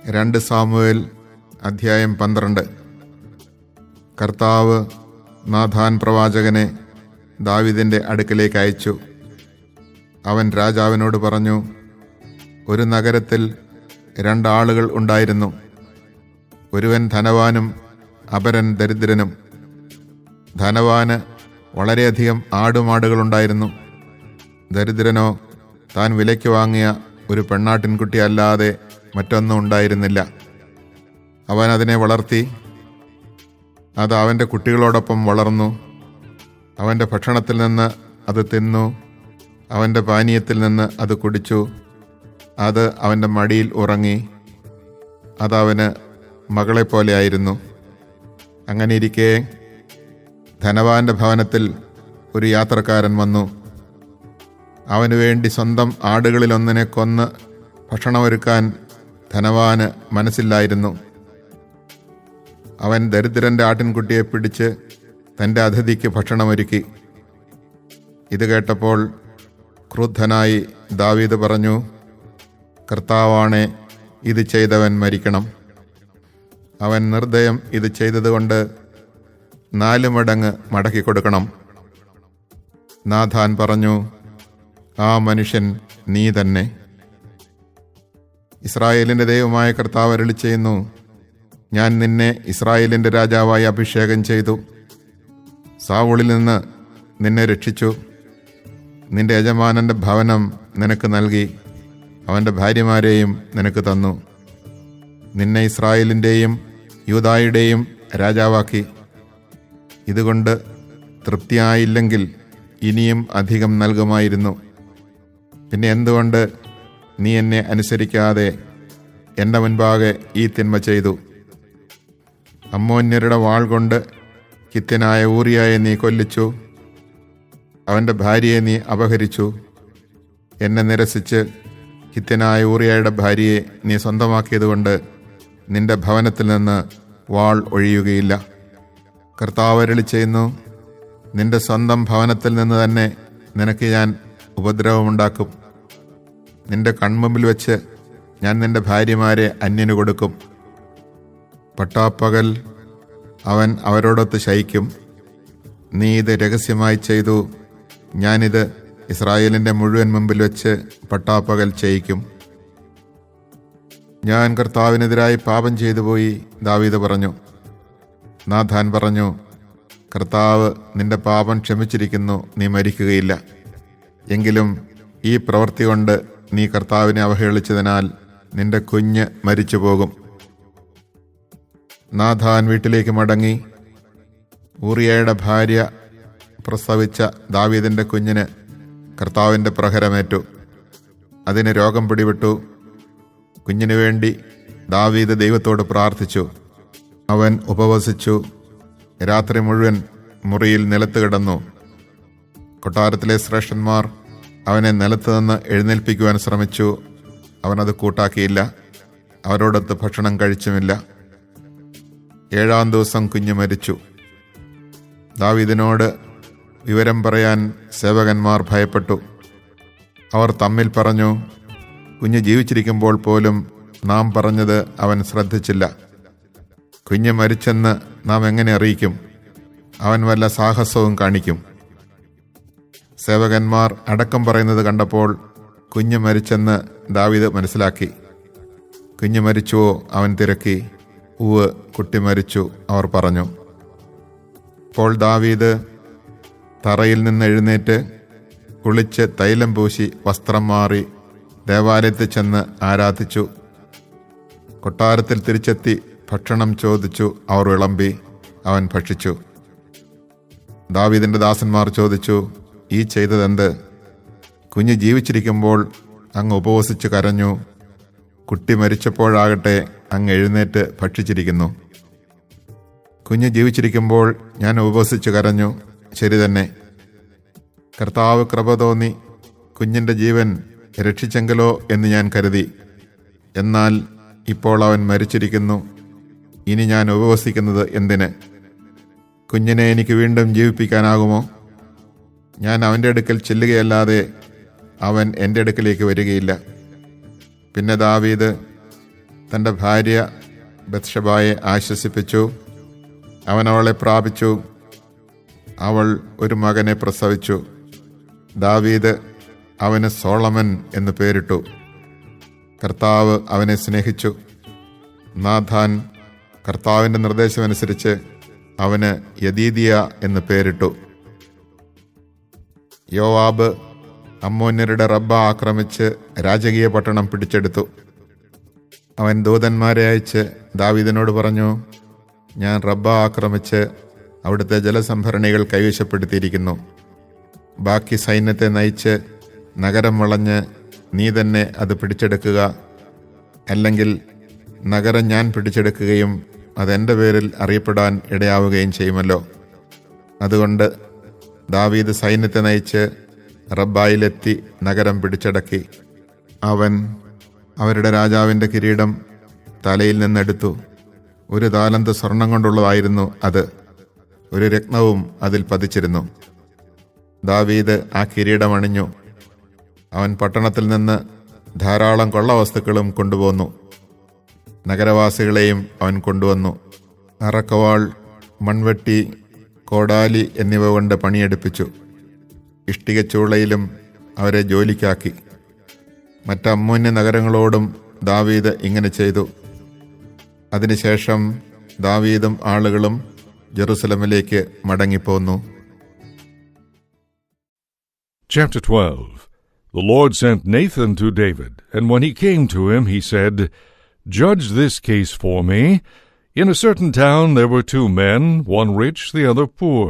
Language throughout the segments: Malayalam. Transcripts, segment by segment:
2 സാമുവേൽ അധ്യായം 12. കർത്താവ് നാഥാൻ പ്രവാചകനെ ദാവീദിൻ്റെ അടുക്കലേക്ക് അയച്ചു. അവൻ രാജാവിനോട് പറഞ്ഞു, ഒരു നഗരത്തിൽ 2 ആളുകൾ ഉണ്ടായിരുന്നു. ഒരുവൻ ധനവാനും അപരൻ ദരിദ്രനും. ധനവാന് വളരെയധികം ആടുമാടുകളുണ്ടായിരുന്നു. ദരിദ്രനോ താൻ വിലയ്ക്ക് വാങ്ങിയ ഒരു പെണ്ണാട്ടിൻകുട്ടി അല്ലാതെ മറ്റൊന്നും ഉണ്ടായിരുന്നില്ല. അവൻ അതിനെ വളർത്തി. അത് അവൻ്റെ കുട്ടികളോടൊപ്പം വളർന്നു. അവൻ്റെ ഭക്ഷണത്തിൽ നിന്ന് അത് തിന്നു, അവൻ്റെ പാനീയത്തിൽ നിന്ന് അത് കുടിച്ചു. അത് അവൻ്റെ മടിയിൽ ഉറങ്ങി. അതവന് മകളെപ്പോലെയായിരുന്നു. അങ്ങനെയിരിക്കെ ധനവാന്റെ ഭവനത്തിൽ ഒരു യാത്രക്കാരൻ വന്നു. അവനു വേണ്ടി സ്വന്തം ആടുകളിലൊന്നിനെ കൊന്ന് ഭക്ഷണമൊരുക്കാൻ ധനവാന് മനസ്സില്ലായിരുന്നു. അവൻ ദരിദ്രൻ്റെ ആട്ടിൻകുട്ടിയെ പിടിച്ച് തൻ്റെ അതിഥിക്ക് ഭക്ഷണമൊരുക്കി. ഇത് കേട്ടപ്പോൾ ക്രുദ്ധനായി ദാവീദ് പറഞ്ഞു, കർത്താവാണേ, ഇത് ചെയ്തവൻ മരിക്കണം. അവൻ നിർദ്ദയം ഇത് ചെയ്തതുകൊണ്ട് 4 മടങ്ങ് മടക്കി കൊടുക്കണം. നാഥാൻ പറഞ്ഞു, ആ മനുഷ്യൻ നീ തന്നെ. ഇസ്രായേലിൻ്റെ ദൈവമായ കർത്താവ് അരുളി ചെയ്യുന്നു, ഞാൻ നിന്നെ ഇസ്രായേലിൻ്റെ രാജാവായി അഭിഷേകം ചെയ്തു. സാവൂളിൽ നിന്ന് നിന്നെ രക്ഷിച്ചു. നിന്റെ യജമാനൻ്റെ ഭവനം നിനക്ക് നൽകി. അവൻ്റെ ഭാര്യമാരെയും നിനക്ക് തന്നു. നിന്നെ ഇസ്രായേലിൻ്റെയും യൂദായുടെയും രാജാവാക്കി. ഇതുകൊണ്ട് തൃപ്തിയായില്ലെങ്കിൽ ഇനിയും അധികം നൽകുമായിരുന്നു. പിന്നെ എന്തുകൊണ്ട് നീ എന്നെ അനുസരിക്കാതെ എൻ്റെ മുൻപാകെ ഈ തിന്മ ചെയ്തു? അമ്മോന്യരുടെ വാൾ കൊണ്ട് ഹിത്യനായ ഊറിയായെ നീ കൊല്ലിച്ചു. അവൻ്റെ ഭാര്യയെ നീ അപഹരിച്ചു. എന്നെ നിരസിച്ച് ഹിത്യനായ ഊറിയായുടെ ഭാര്യയെ നീ സ്വന്തമാക്കിയതുകൊണ്ട് നിന്റെ ഭവനത്തിൽ നിന്ന് വാൾ ഒഴിയുകയില്ല. കർത്താവ് അരുളി ചെയ്യുന്നു, നിന്റെ സ്വന്തം ഭവനത്തിൽ നിന്ന് തന്നെ നിനക്ക് ഞാൻ ഉപദ്രവമുണ്ടാക്കും. നിന്റെ കൺമുമ്പിൽ വെച്ച് ഞാൻ നിന്റെ ഭാര്യമാരെ അന്യന് കൊടുക്കും. പട്ടാപ്പകൽ അവൻ അവരോടൊത്ത് ശയിക്കും. നീ ഇത് രഹസ്യമായി ചെയ്തു. ഞാനിത് ഇസ്രായേലിൻ്റെ മുഴുവൻ മുമ്പിൽ വെച്ച് പട്ടാപ്പകൽ ചെയ്യിക്കും. ഞാൻ കർത്താവിനെതിരായി പാപം ചെയ്തു പോയി, ദാവീദ് പറഞ്ഞു. നാഥാൻ പറഞ്ഞു, കർത്താവ് നിന്റെ പാപം ക്ഷമിച്ചിരിക്കുന്നു, നീ മരിക്കുകയില്ല. എങ്കിലും ഈ പ്രവൃത്തി കൊണ്ട് നീ കർത്താവിനെ അവഹേളിച്ചതിനാൽ നിന്റെ കുഞ്ഞ് മരിച്ചു പോകും. നാഥാൻ വീട്ടിലേക്ക് മടങ്ങി. ഊറിയയുടെ ഭാര്യ പ്രസവിച്ച ദാവീദിൻ്റെ കുഞ്ഞിന് കർത്താവിൻ്റെ പ്രഹരമേറ്റു. അതിന് രോഗം പിടിപെട്ടു. കുഞ്ഞിനു വേണ്ടി ദാവീദ് ദൈവത്തോട് പ്രാർത്ഥിച്ചു. അവൻ ഉപവസിച്ചു. രാത്രി മുഴുവൻ മുറിയിൽ നിലത്ത് കിടന്നു. കൊട്ടാരത്തിലെ ശ്രേഷ്ഠന്മാർ അവനെ നിലത്ത് നിന്ന് എഴുന്നേൽപ്പിക്കുവാൻ ശ്രമിച്ചു. അവനത് കൂട്ടാക്കിയില്ല. അവരോടൊത്ത് ഭക്ഷണം കഴിച്ചുമില്ല. 7-ാം ദിവസം കുഞ്ഞ് മരിച്ചു. ദാവീദിനോട് വിവരം പറയാൻ സേവകന്മാർ ഭയപ്പെട്ടു. അവർ തമ്മിൽ പറഞ്ഞു, കുഞ്ഞ് ജീവിച്ചിരിക്കുമ്പോൾ പോലും നാം പറഞ്ഞത് അവൻ ശ്രദ്ധിച്ചില്ല. കുഞ്ഞ് മരിച്ചെന്ന് നാം എങ്ങനെ അറിയിക്കും? അവൻ വല്ല സാഹസവും കാണിക്കും. സേവകന്മാർ അടക്കം പറയുന്നത് കണ്ടപ്പോൾ കുഞ്ഞ് മരിച്ചെന്ന് ദാവീദ് മനസ്സിലാക്കി. കുഞ്ഞ് മരിച്ചുവോ? അവൻ തിരക്കി. ഉവ്, കുട്ടി മരിച്ചു, അവർ പറഞ്ഞു. അപ്പോൾ ദാവീദ് തറയിൽ നിന്ന് എഴുന്നേറ്റ് കുളിച്ച് തൈലം പൂശി വസ്ത്രം മാറി ദേവാലയത്തിൽ ചെന്ന് ആരാധിച്ചു. കൊട്ടാരത്തിൽ തിരിച്ചെത്തി ഭക്ഷണം ചോദിച്ചു. അവർ വിളമ്പി. അവൻ ഭക്ഷിച്ചു. ദാവീദിൻ്റെ ദാസന്മാർ ചോദിച്ചു, ഈ ചെയ്തതെന്ത്? കുഞ്ഞ് ജീവിച്ചിരിക്കുമ്പോൾ അങ്ങ് ഉപവസിച്ച് കരഞ്ഞു. കുട്ടി മരിച്ചപ്പോഴാകട്ടെ അങ്ങ് എഴുന്നേറ്റ് ഭക്ഷിച്ചിരിക്കുന്നു. കുഞ്ഞ് ജീവിച്ചിരിക്കുമ്പോൾ ഞാൻ ഉപവസിച്ച് കരഞ്ഞു. ശരി തന്നെ. കർത്താവ് കൃപ തോന്നി കുഞ്ഞിൻ്റെ ജീവൻ രക്ഷിച്ചെങ്കിലോ എന്ന് ഞാൻ കരുതി. എന്നാൽ ഇപ്പോൾ അവൻ മരിച്ചിരിക്കുന്നു. ഇനി ഞാൻ ഉപവസിക്കുന്നത് എന്തിന്? കുഞ്ഞിനെ എനിക്ക് വീണ്ടും ജീവിപ്പിക്കാനാകുമോ? ഞാൻ അവൻ്റെ അടുക്കൽ ചെല്ലുകയല്ലാതെ അവൻ എൻ്റെ അടുക്കലേക്ക് വരികയില്ല. പിന്നെ ദാവീദ് തൻ്റെ ഭാര്യ ബത്ശബായെ ആശ്വസിപ്പിച്ചു. അവൻ അവളെ പ്രാപിച്ചു. അവൾ ഒരു മകനെ പ്രസവിച്ചു. ദാവീദ് അവന് സോളമൻ എന്ന് പേരിട്ടു. കർത്താവ് അവനെ സ്നേഹിച്ചു. നാഥാൻ കർത്താവിൻ്റെ നിർദ്ദേശമനുസരിച്ച് അവന് യദീദിയ എന്ന് പേരിട്ടു. യോവാബ് അമ്മോന്യരുടെ റബ്ബ ആക്രമിച്ച് രാജകീയ പട്ടണം പിടിച്ചെടുത്തു. അവൻ ദൂതന്മാരെ അയച്ച് ദാവീദിനോട് പറഞ്ഞു, ഞാൻ റബ്ബ ആക്രമിച്ച് അവിടുത്തെ ജലസംഭരണികൾ കൈവശപ്പെടുത്തിയിരിക്കുന്നു. ബാക്കി സൈന്യത്തെ നയിച്ച് നഗരം വളഞ്ഞ് നീ തന്നെ അത് പിടിച്ചെടുക്കുക. അല്ലെങ്കിൽ നഗരം ഞാൻ പിടിച്ചെടുക്കുകയും അതെൻ്റെ പേരിൽ അറിയപ്പെടാൻ ഇടയാവുകയും ചെയ്യുമല്ലോ. അതുകൊണ്ട് ദാവീദ് സൈന്യത്തെ നയിച്ച് റബ്ബായിലെത്തി നഗരം പിടിച്ചടക്കി. അവൻ അവരുടെ രാജാവിൻ്റെ കിരീടം തലയിൽ നിന്നെടുത്തു. 1 താലന്ത് സ്വർണം കൊണ്ടുള്ളതായിരുന്നു അത്. ഒരു രത്നവും അതിൽ പതിച്ചിരുന്നു. ദാവീദ് ആ കിരീടം അണിഞ്ഞു. അവൻ പട്ടണത്തിൽ നിന്ന് ധാരാളം കൊള്ളവസ്തുക്കളും കൊണ്ടുപോന്നു. നഗരവാസികളെയും അവൻ കൊണ്ടുവന്നു. അറക്കവാൾ, മൺവെട്ടി, കോടാലി എന്നിവ കൊണ്ട് പണിയെടുപ്പിച്ചു. ഇഷ്ടികച്ചൂളയിലും അവരെ ജോലിക്കാക്കി. മറ്റ് അമ്മോന്യ നഗരങ്ങളോടും ദാവീദ് ഇങ്ങനെ ചെയ്തു. അതിനുശേഷം ദാവീദും ആളുകളും ജെറുസലമിലേക്ക് മടങ്ങിപ്പോന്നു. Chapter 12. The Lord sent Nathan to David, and when he came to him, he said, Judge this case for me. In a certain town there were 2 men, one rich, the other poor.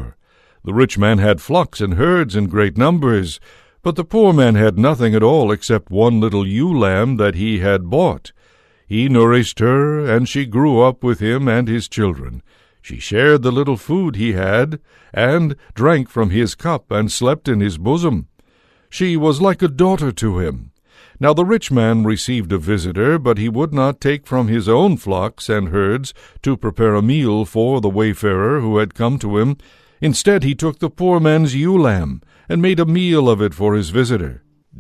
The rich man had flocks and herds in great numbers, but the poor man had nothing at all except one little ewe lamb that he had bought. He nourished her, and she grew up with him and his children. She shared the little food he had, and drank from his cup, and slept in his bosom. She was like a daughter to him. Now the rich man received a visitor, but he would not take from his own flocks and herds to prepare a meal for the wayfarer who had come to him. Instead he took the poor man's ewe lamb, and made a meal of it for his visitor.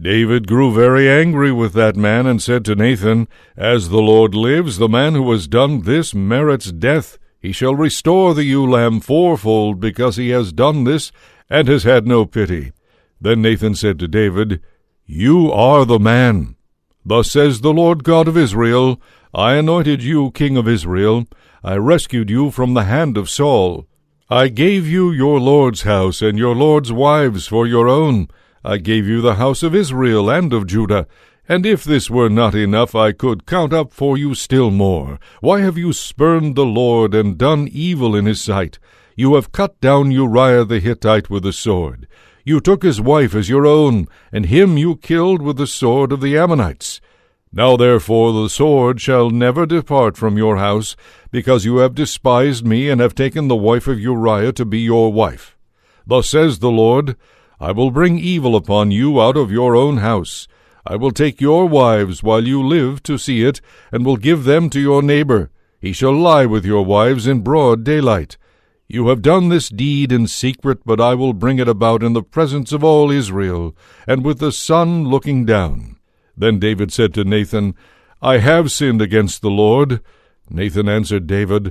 David grew very angry with that man, and said to Nathan, As the Lord lives, the man who has done this merits death. He shall restore the ewe lamb 4-fold, because he has done this, and has had no pity. Then Nathan said to David, You are the man. Thus says the Lord God of Israel, I anointed you king of Israel. I rescued you from the hand of Saul. I gave you your Lord's house and your Lord's wives for your own. I gave you the house of Israel and of Judah. And if this were not enough, I could count up for you still more. Why have you spurned the Lord and done evil in his sight? You have cut down Uriah the Hittite with the sword. You took his wife as your own, and him you killed with the sword of the Ammonites. Now therefore the sword shall never depart from your house, because you have despised me, and have taken the wife of Uriah to be your wife. Thus says the Lord, I will bring evil upon you out of your own house. I will take your wives while you live to see it, and will give them to your neighbor. He shall lie with your wives in broad daylight. You have done this deed in secret, but I will bring it about in the presence of all Israel, and with the sun looking down. Then David said to Nathan, I have sinned against the Lord. Nathan answered David,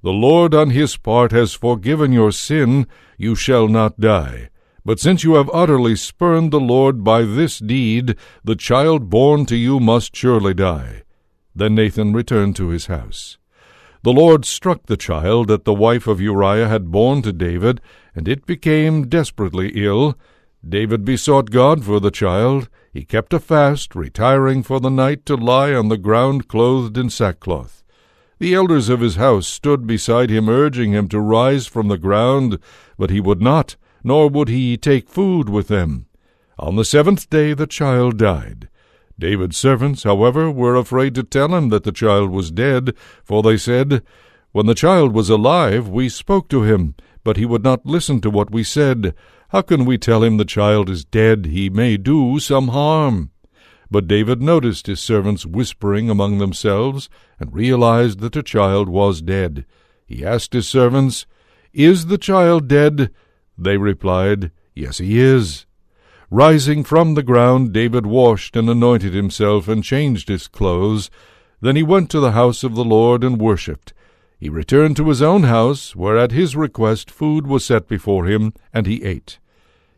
The Lord on his part has forgiven your sin. You shall not die. But since you have utterly spurned the Lord by this deed, the child born to you must surely die. Then Nathan returned to his house. The Lord struck the child that the wife of Uriah had borne to David, and it became desperately ill. David besought God for the child. He kept a fast, retiring for the night to lie on the ground clothed in sackcloth. The elders of his house stood beside him, urging him to rise from the ground, but he would not, nor would he take food with them. On the 7th day the child died. David's servants, however, were afraid to tell him that the child was dead, for they said, When the child was alive, we spoke to him, but he would not listen to what we said. How can we tell him the child is dead? He may do some harm. But David noticed his servants whispering among themselves, and realized that the child was dead. He asked his servants, Is the child dead? They replied, Yes, he is. Rising from the ground, David washed and anointed himself and changed his clothes. Then he went to the house of the Lord and worshipped. He returned to his own house, where at his request food was set before him, and he ate.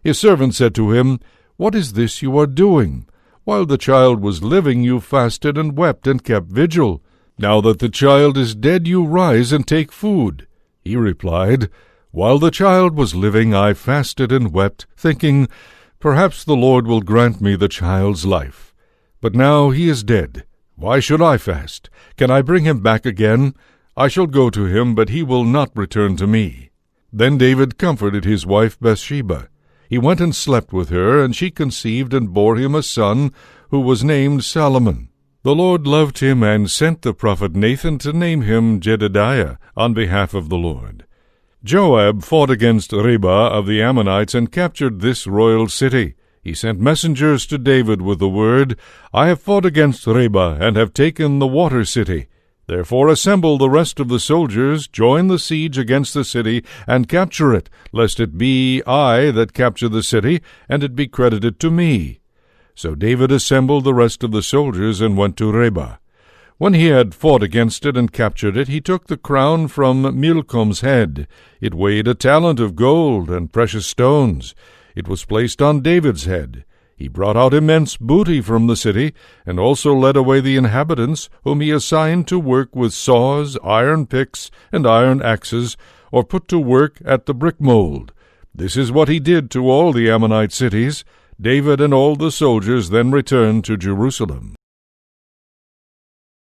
His servant said to him, "What is this you are doing? While the child was living, you fasted and wept and kept vigil. Now that the child is dead, you rise and take food." He replied, "While the child was living, I fasted and wept, thinking, perhaps the Lord will grant me the child's life. But now he is dead. Why should I fast? Can I bring him back again? I shall go to him, but he will not return to me." Then David comforted his wife Bathsheba. He went and slept with her, and she conceived and bore him a son, who was named Solomon. The Lord loved him and sent the prophet Nathan to name him Jedediah on behalf of the Lord. Joab fought against Reba of the Ammonites and captured this royal city. He sent messengers to David with the word, "I have fought against Reba and have taken the water city. Therefore assemble the rest of the soldiers, join the siege against the city, and capture it, lest it be I that capture the city, and it be credited to me." So David assembled the rest of the soldiers and went to Reba. When he had fought against it and captured it, he took the crown from Milcom's head. It weighed a talent of gold and precious stones. It was placed on David's head. He brought out immense booty from the city, and also led away the inhabitants, whom he assigned to work with saws, iron picks, and iron axes, or put to work at the brick mold. This is what he did to all the Ammonite cities. David and all the soldiers then returned to Jerusalem.